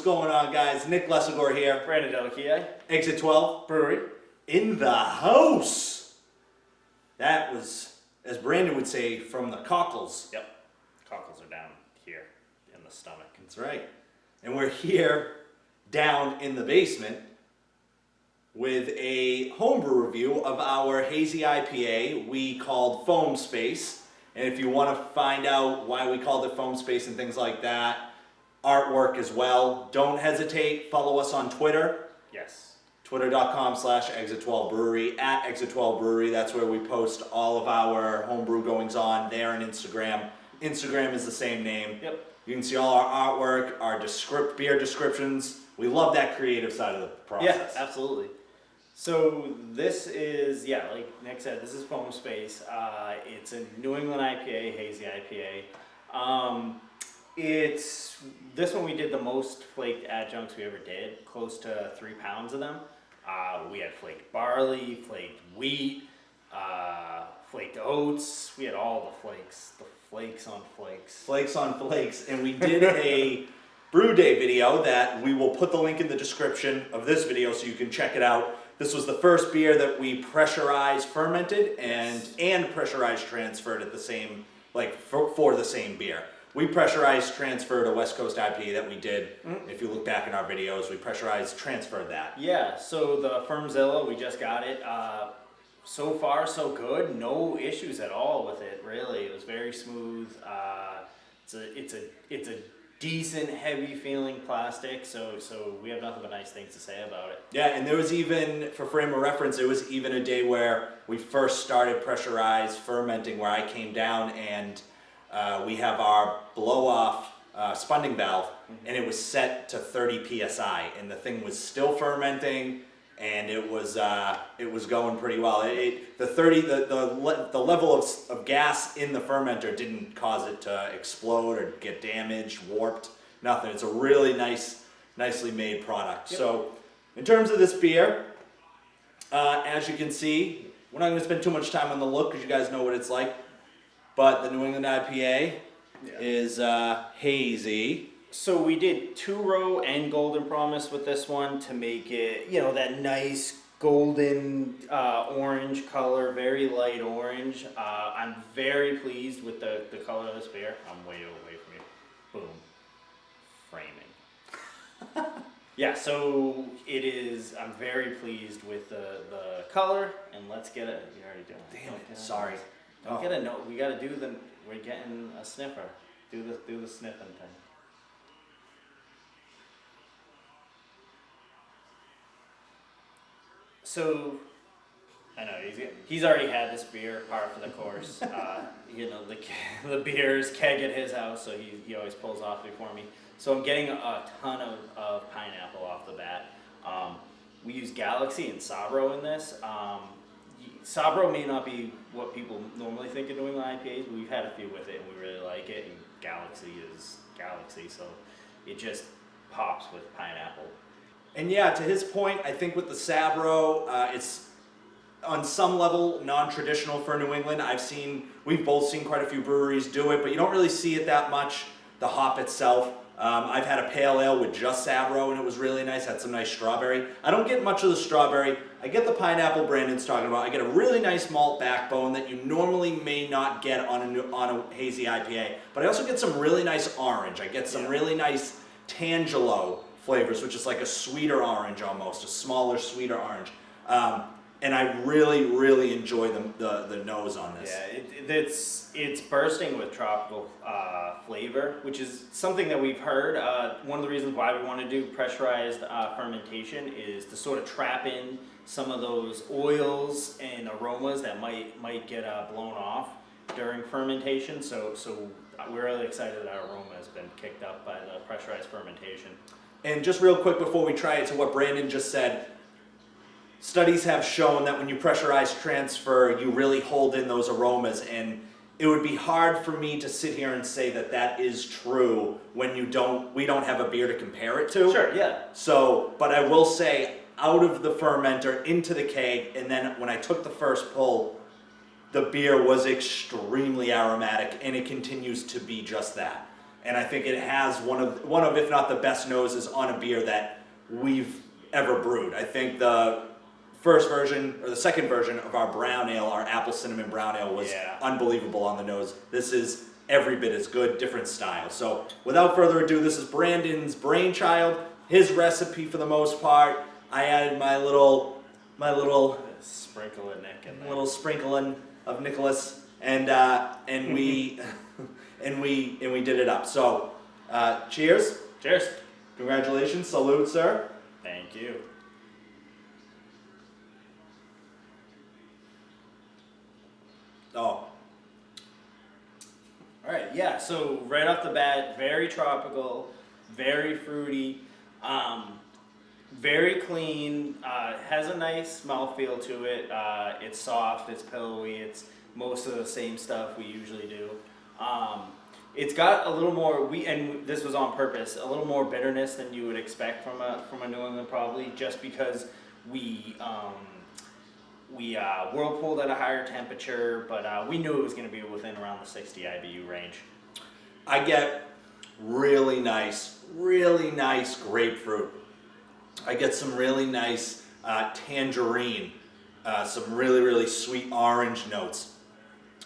going on, guys? Nick Lessigore here. Brandon Delakia. Exit 12 Brewery. In the house. That was, as Brandon would say, from the cockles. Yep. Cockles are down here in the stomach. That's right. And we're here down in the basement with a homebrew review of our hazy IPA we called Foam Space. And if you want to find out why we called it Foam Space and things like that, artwork as well, don't hesitate. Follow us on Twitter. Yes. Twitter.com/Exit12Brewery, at Exit12Brewery. That's where we post all of our homebrew goings on there, and Instagram. Instagram is the same name. Yep. You can see all our artwork, our beer descriptions. We love that creative side of the process. Yeah, absolutely. So this is, like Nick said, this is Foam Space. It's a New England IPA, hazy IPA. This one we did the most flaked adjuncts we ever did, close to 3 pounds of them. We had flaked barley, flaked wheat, flaked oats. We had all the flakes, the flakes on flakes. Flakes on flakes. And we did a brew day video that we will put the link in the description of this video so you can check it out. This was the first beer that we pressurized, fermented, and pressurized transferred at the same, for the same beer. We pressurized, transferred a West Coast IPA that we did. If you look back in our videos, we pressurized, transferred that. Yeah, so the Firmzilla, we just got it. So far, so good. No issues at all with it, really. It was very smooth. It's a decent, heavy feeling plastic, so we have nothing but nice things to say about it. Yeah, and there was even, for frame of reference, there was even a day where we first started pressurized fermenting, where I came down and we have our blow-off spunding valve, and it was set to 30 psi, and the thing was still fermenting, and it was going pretty well. The level of gas in the fermenter didn't cause it to explode or get damaged, warped, nothing. It's a really nicely made product. Yep. So, in terms of this beer, as you can see, we're not going to spend too much time on the look because you guys know what it's like. But the New England IPA is hazy. So we did 2-row and Golden Promise with this one to make it, that nice golden orange color, very light orange. I'm very pleased with the color of this beer. I'm way away from you. Boom. Framing. Yeah, so it is, I'm very pleased with the color, and let's get it. You're already doing it. Damn it, sorry. Don't get a note. We gotta do we're getting a sniffer. Do the sniffing thing. So, I know he's already had this beer, par for the course. The beer's keg at his house, so he always pulls off before me. So I'm getting a ton of pineapple off the bat. We use Galaxy and Sabro in this. Sabro may not be what people normally think of New England IPAs, but we've had a few with it and we really like it, and Galaxy is Galaxy, so it just pops with pineapple. And yeah, to his point, I think with the Sabro, it's on some level non-traditional for New England. We've both seen quite a few breweries do it, but you don't really see it that much, the hop itself. I've had a pale ale with just Sabro and it was really nice, had some nice strawberry. I don't get much of the strawberry. I get the pineapple Brandon's talking about. I get a really nice malt backbone that you normally may not get on a hazy IPA. But I also get some really nice orange. I get some really nice Tangelo flavors, which is like a sweeter orange almost, a smaller, sweeter orange. And I really, really enjoy the nose on this. Yeah, it's bursting with tropical flavor, which is something that we've heard. One of the reasons why we want to do pressurized fermentation is to sort of trap in some of those oils and aromas that might get blown off during fermentation. So we're really excited that our aroma has been kicked up by the pressurized fermentation. And just real quick before we try it, to what Brandon just said, studies have shown that when you pressurize transfer, you really hold in those aromas, and it would be hard for me to sit here and say that is true when we don't have a beer to compare it to. Sure, yeah. So, but I will say, out of the fermenter into the keg, and then when I took the first pull, the beer was extremely aromatic, and it continues to be just that. and I think it has one of if not the best noses on a beer that we've ever brewed. I think the first version or the second version of our brown ale, our apple cinnamon brown ale, was unbelievable on the nose. This is every bit as good, different style. So without further ado, this is Brandon's brainchild, his recipe for the most part. I added my little Sprinkle of Nick in there. little sprinkling of Nicholas, and we and we did it up. So cheers. Cheers. Congratulations. Salute, sir. Thank you. Oh. All right, yeah, so right off the bat, very tropical, very fruity, very clean, has a nice mouthfeel to it. It's soft, it's pillowy, it's most of the same stuff we usually do. It's got a little more, and this was on purpose, a little more bitterness than you would expect from a New England probably, just because we whirlpooled at a higher temperature, but we knew it was going to be within around the 60 IBU range. I get really nice grapefruit. I get some really nice tangerine, some really sweet orange notes.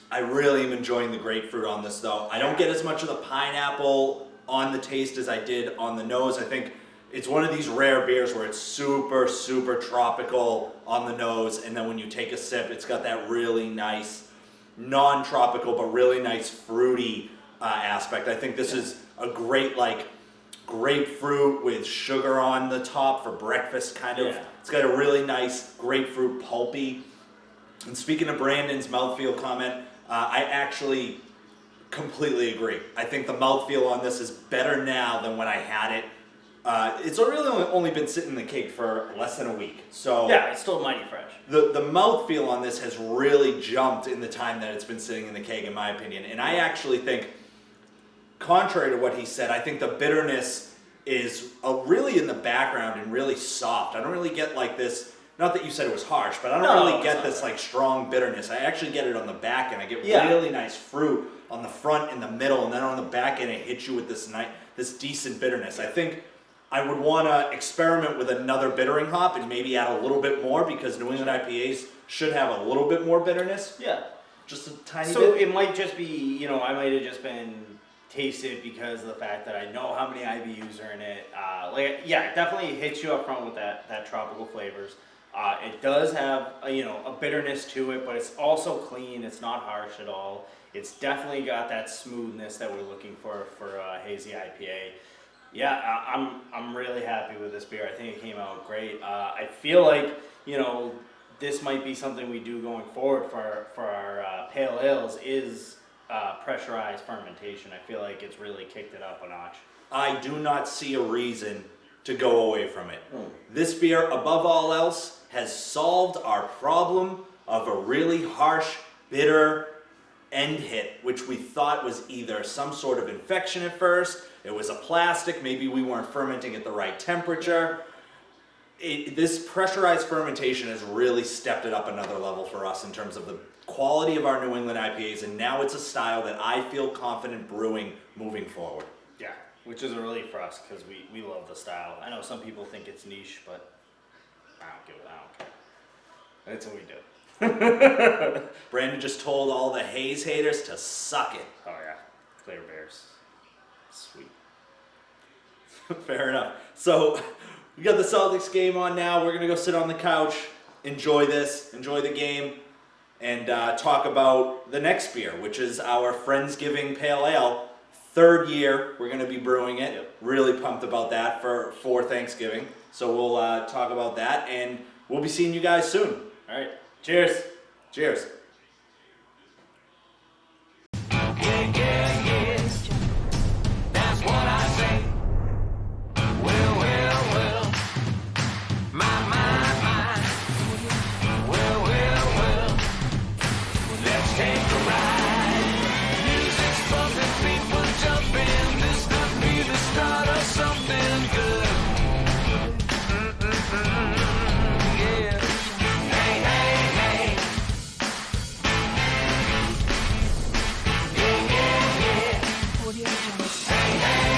I really am enjoying the grapefruit on this though. I don't get as much of the pineapple on the taste as I did on the nose. I think it's one of these rare beers where it's super tropical on the nose, and then when you take a sip, it's got that really nice, non-tropical but really nice fruity aspect. I think this is a great grapefruit with sugar on the top for breakfast kind of. Yeah. It's got a really nice grapefruit pulpy. And speaking of Brandon's mouthfeel comment, I actually completely agree. I think the mouthfeel on this is better now than when I had it. It's really only been sitting in the keg for less than a week. So yeah, it's still mighty fresh. The mouthfeel on this has really jumped in the time that it's been sitting in the keg, in my opinion. And I actually think, contrary to what he said, I think the bitterness is really in the background and really soft. I don't really get like this, not that you said it was harsh, but I don't really get this like strong bitterness. I actually get it on the back end. I get really nice fruit on the front and the middle, and then on the back end it hits you with this decent bitterness. I think I would want to experiment with another bittering hop and maybe add a little bit more, because New England IPAs should have a little bit more bitterness. Yeah. Just a tiny bit. So it might just be, I might have just been tasted because of the fact that I know how many IBUs are in it. It definitely hits you up front with that tropical flavors. It does have a bitterness to it, but it's also clean. It's not harsh at all. It's definitely got that smoothness that we're looking for a hazy IPA. Yeah, I'm really happy with this beer. I think it came out great. I feel like this might be something we do going forward for our pale ales is pressurized fermentation. I feel like it's really kicked it up a notch. I do not see a reason to go away from it. This beer, above all else, has solved our problem of a really harsh, bitter end hit, which we thought was either some sort of infection at first, it was a plastic, maybe we weren't fermenting at the right temperature. This pressurized fermentation has really stepped it up another level for us in terms of the quality of our New England IPAs, and now it's a style that I feel confident brewing moving forward. Yeah, which is a relief for us because we love the style. I know some people think it's niche, but I don't care. That's what we do. Brandon just told all the haze haters to suck it. Oh yeah, clear bears. Sweet. Fair enough. So we got the Celtics game on now. We're gonna go sit on the couch, enjoy the game, and talk about the next beer, which is our Friendsgiving Pale Ale. Third year we're gonna be brewing it. Yep. Really pumped about that for Thanksgiving. So we'll talk about that, and we'll be seeing you guys soon. All right. Cheers. Cheers. hey, hey.